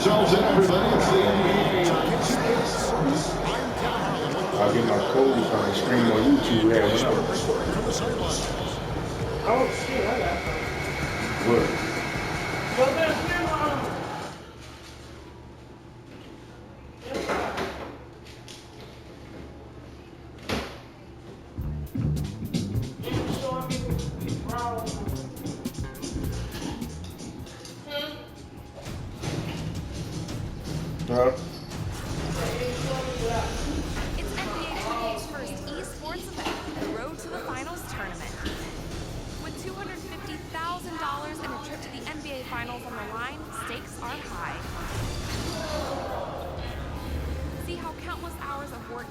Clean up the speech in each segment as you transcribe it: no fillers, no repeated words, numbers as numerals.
I'll get my codes on the screen on YouTube. Yeah, whatever. Oh, shit, I got What? well, there's no, Huh? It's NBA 2K's first esports event, the Road to the Finals tournament. With $250,000 and a trip to the NBA Finals on the line, stakes are high. See how countless hours of work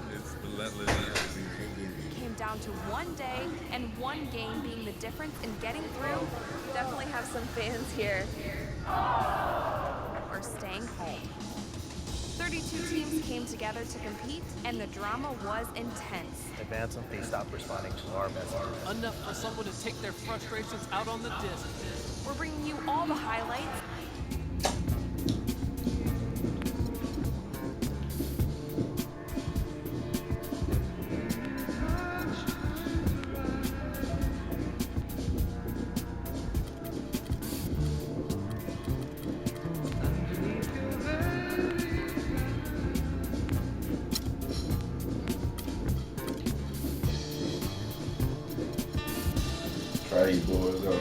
came down to one day and one game being the difference in getting through? Definitely have some fans here. Or staying home. 32 teams came together to compete, and the drama was intense. Advance them, they stopped responding to our messages. Enough for someone to take their frustrations out on the disc. We're bringing you all the highlights. Try you boys up.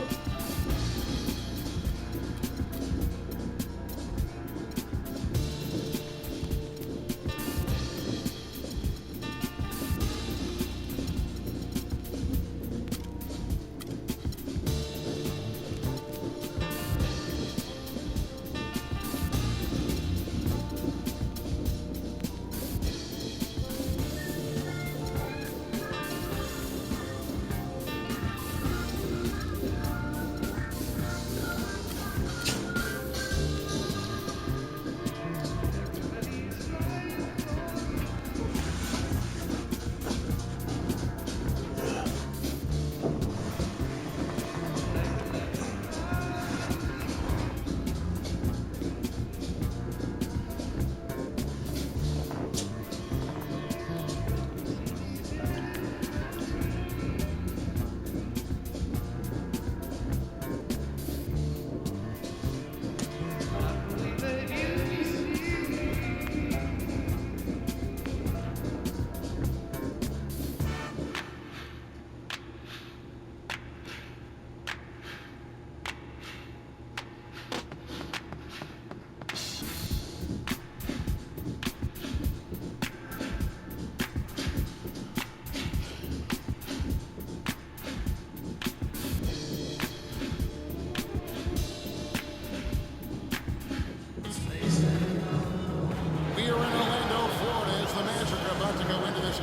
We are in Orlando, Florida, as the Magic are about to go into this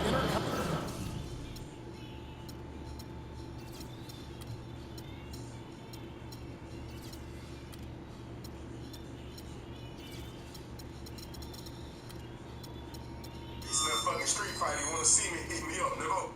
He's in that fucking street fight. You want to see me? Hit me up, nigga.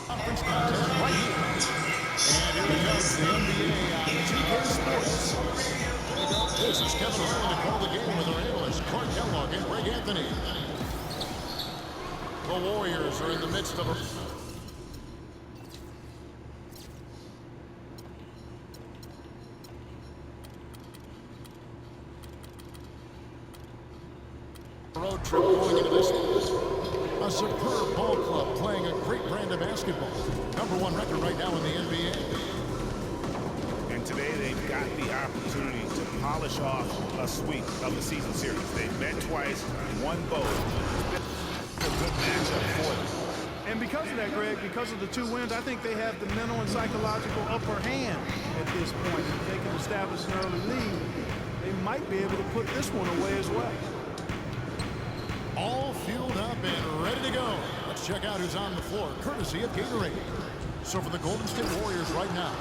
conference contest right here. And here we go, the NBA on 2K Sports. This is Kevin Harlan to call the game with our analysts, Clark Kellogg and Greg Anthony. The Warriors are in the midst of a... road trip going into this. A superb ball club playing a great brand of basketball. #1 record right now in the NBA. And today they've got the opportunity to polish off a sweep of the season series. They've met twice, won both. A good matchup for them. And because of that, Greg, because of the 2 wins, I think they have the mental and psychological upper hand at this point. If they can establish an early lead, they might be able to put this one away as well. All fueled up and ready to go. Let's check out who's on the floor, courtesy of Gatorade. So for the Golden State Warriors right now,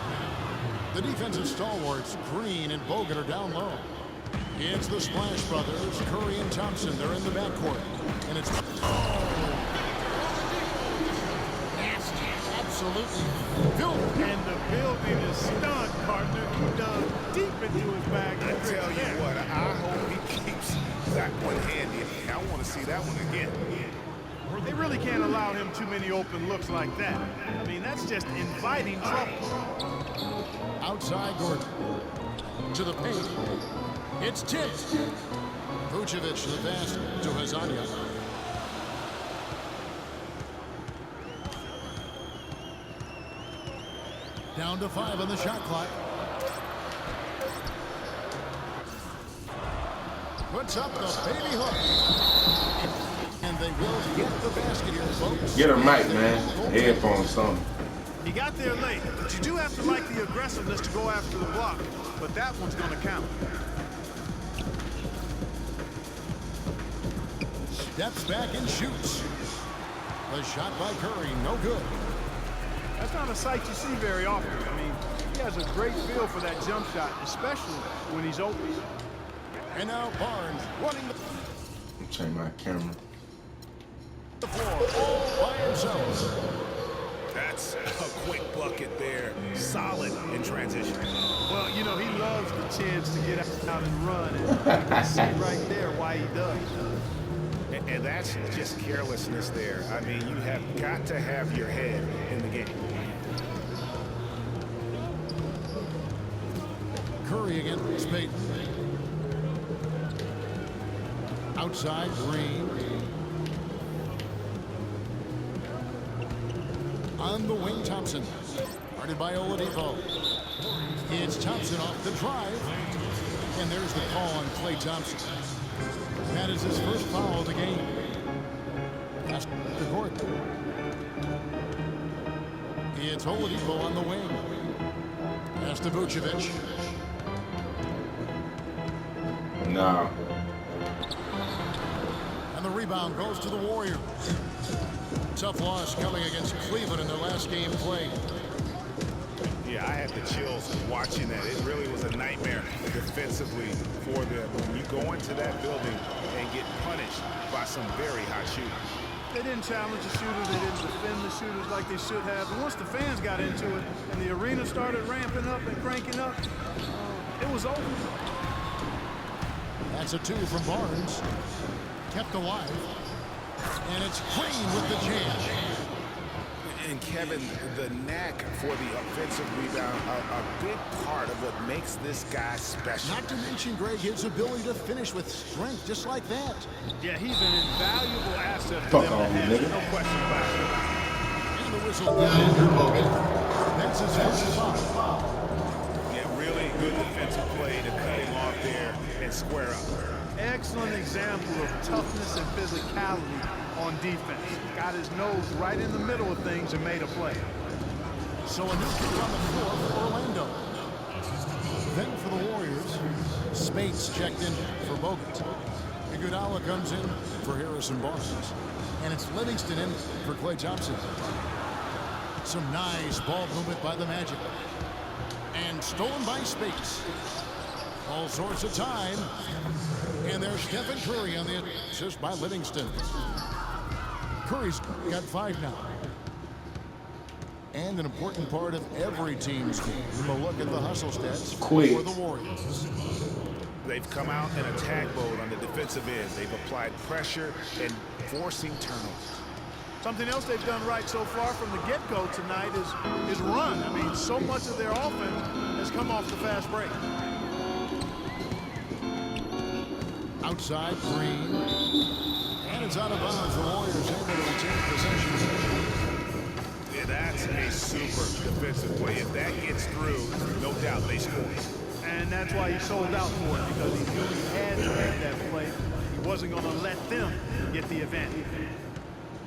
The defensive stalwarts, Green and Bogut, are down low. It's the Splash Brothers, Curry and Thompson. They're in the backcourt. And it's... nasty. Absolutely filthy. And the building is stunned, partner. He dug deep into his bag. I tell you what, I hope he keeps that one handy. I want to see that one again. They really can't allow him too many open looks like that. I mean, that's just inviting trouble. Outside Gordon. To the paint. It's tipped. Vucevic the pass to Hazania. Down to 5 on the shot clock. Puts up the baby hook. And they will get the basket here, folks. Get a mic, man. Headphones, something. He got there late, but you do have to like the aggressiveness to go after the block. But that one's going to count. Steps back and shoots. The shot by Curry, no good. That's not a sight you see very often. I mean, he has a great feel for that jump shot, especially when he's open. And now Barnes running the... Check my camera. The floor all by himself. That's a quick bucket there. Solid in transition. Well, you know, he loves the chance to get out and run. And you can see right there why he does. And that's just carelessness there. I mean, you have got to have your head in the game. Curry against Payton. Outside, Green. On the wing, Thompson. Guarded by Oladipo. It's Thompson off the drive. And there's the call on Klay Thompson. That is his first foul of the game. Pass to Gordon. It's Oladipo on the wing. Pass to Vucevic. Nah. And the rebound goes to the Warriors. Tough loss coming against Cleveland in their last game played. Yeah, I had the chills watching that. It really was a nightmare defensively for them. When you go into that building and get punished by some very hot shooters. They didn't challenge the shooters. They didn't defend the shooters like they should have. And once the fans got into it and the arena started ramping up and cranking up, it was over. That's a 2 from Barnes. Kept alive. And it's Green with the jam. And Kevin, the knack for the offensive rebound, a big part of what makes this guy special. Not to mention, Greg, his ability to finish with strength just like that. Yeah, he's an invaluable asset for Fuck them off, to have. nigga. No question about it. And the whistle. That's his first foul. Yeah, really good defensive play to cut him off there and square up. Excellent example of toughness and physicality on defense. Got his nose right in the middle of things and made a play. So a new kick on the floor for Orlando. Then for the Warriors, Spates checked in for Bogut. Iguodala comes in for Harrison Barnes. And it's Livingston in for Klay Thompson. Some nice ball movement by the Magic. And stolen by Spates. All sorts of time. And there's Stephen Curry on the assist by Livingston. Curry's got 5 now. And an important part of every team's game. A look at the hustle stats for the Warriors. They've come out in attack mode on the defensive end. They've applied pressure and forcing turnovers. Something else they've done right so far from the get-go tonight is run. I mean, so much of their offense has come off the fast break. Outside, Green. And it's out of bounds. The Warriors able to retain possession. Yeah, that's a super defensive play. If that gets through, no doubt they score. And that's why he sold out for it, because he knew he had to make that play. He wasn't going to let them get the advantage.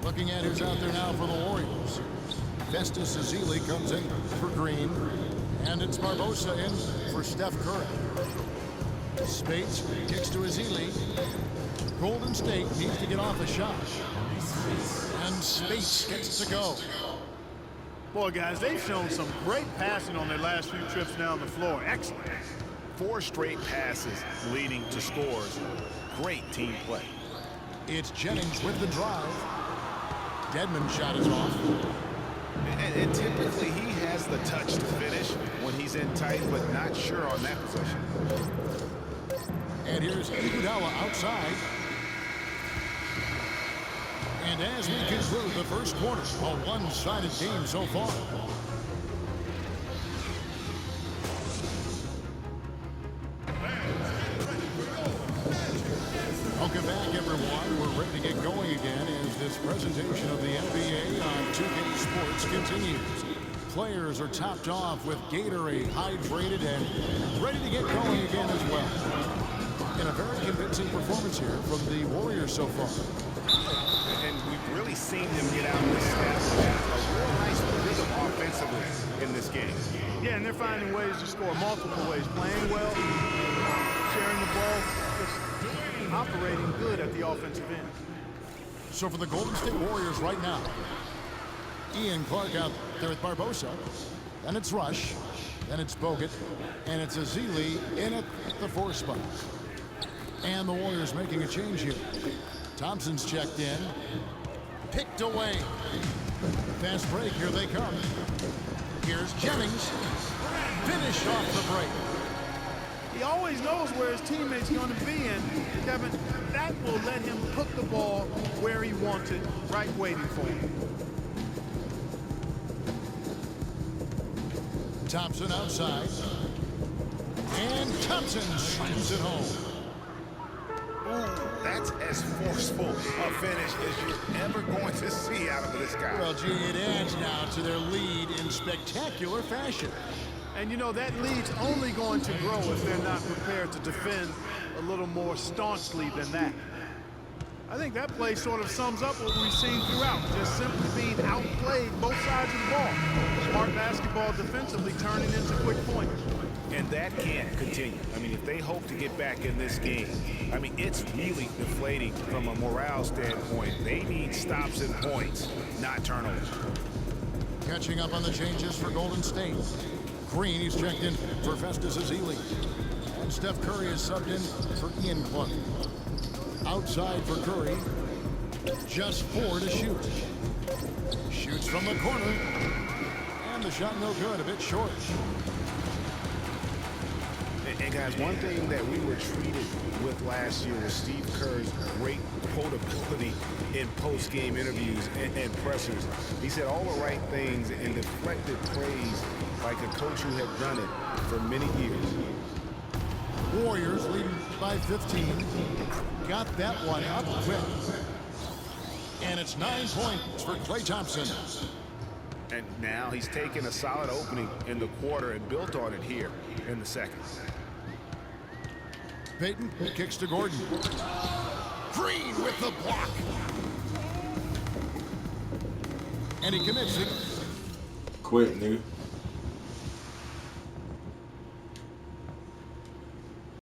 Looking at who's out there now for the Warriors. Festus Ezeli comes in for Green. And it's Barbosa in for Steph Curry. Spates kicks to Ezeli. Golden State needs to get off a shot. And Spates gets to go. Boy, guys, they've shown some great passing on their last few trips down the floor. Excellent. 4 straight passes leading to scores. Great team play. It's Jennings with the drive. Dedmon shot is off. And typically he has the touch to finish when he's in tight, but not sure on that possession. And here's Iguodala outside. And as we conclude the first quarter, a one-sided game so far. Welcome back, everyone. We're ready to get going again as this presentation of the NBA on 2K Sports continues. Players are topped off with Gatorade, hydrated, and ready to get going again as well. And a very convincing performance here from the Warriors so far. And we've really seen them get out of the step. A real nice rhythm offensively in this game. Yeah, and they're finding ways to score multiple ways. Playing well, sharing the ball, just operating good at the offensive end. So for the Golden State Warriors right now, Ian Clark out there with Barbosa. Then it's Rush. Then it's Bogut. And it's Ezeli in at the 4 spot. And the Warriors making a change here. Thompson's checked in. Picked away. Fast break. Here they come. Here's Jennings. Finish off the break. He always knows where his teammate's going to be, and Kevin, that will let him put the ball where he wants it, right waiting for him. Thompson outside. And Thompson slams it home. Ooh, that's as forceful a finish as you're ever going to see out of this guy. Well, gee, it adds now to their lead in spectacular fashion. And you know, that lead's only going to grow if they're not prepared to defend a little more staunchly than that. I think that play sort of sums up what we've seen throughout, just simply being outplayed both sides of the ball. Smart basketball defensively turning into quick points. And that can't continue. I mean, if they hope to get back in this game, I mean, it's really deflating from a morale standpoint. They need stops and points, not turnovers. Catching up on the changes for Golden State. Green, he's checked in for Festus Ezeli. And Steph Curry is subbed in for Ian Clark. Outside for Curry. Just 4 to shoot. Shoots from the corner. And the shot no good, a bit short. And guys, one thing that we were treated with last year was Steve Kerr's great quotability in post-game interviews and pressers. He said all the right things and deflected praise like a coach who had done it for many years. Warriors leading by 15. Got that one up quick. And it's 9 points for Klay Thompson. And now he's taken a solid opening in the quarter and built on it here in the second. Payton kicks to Gordon. Green with the block. And he commits it. Quick, nigga.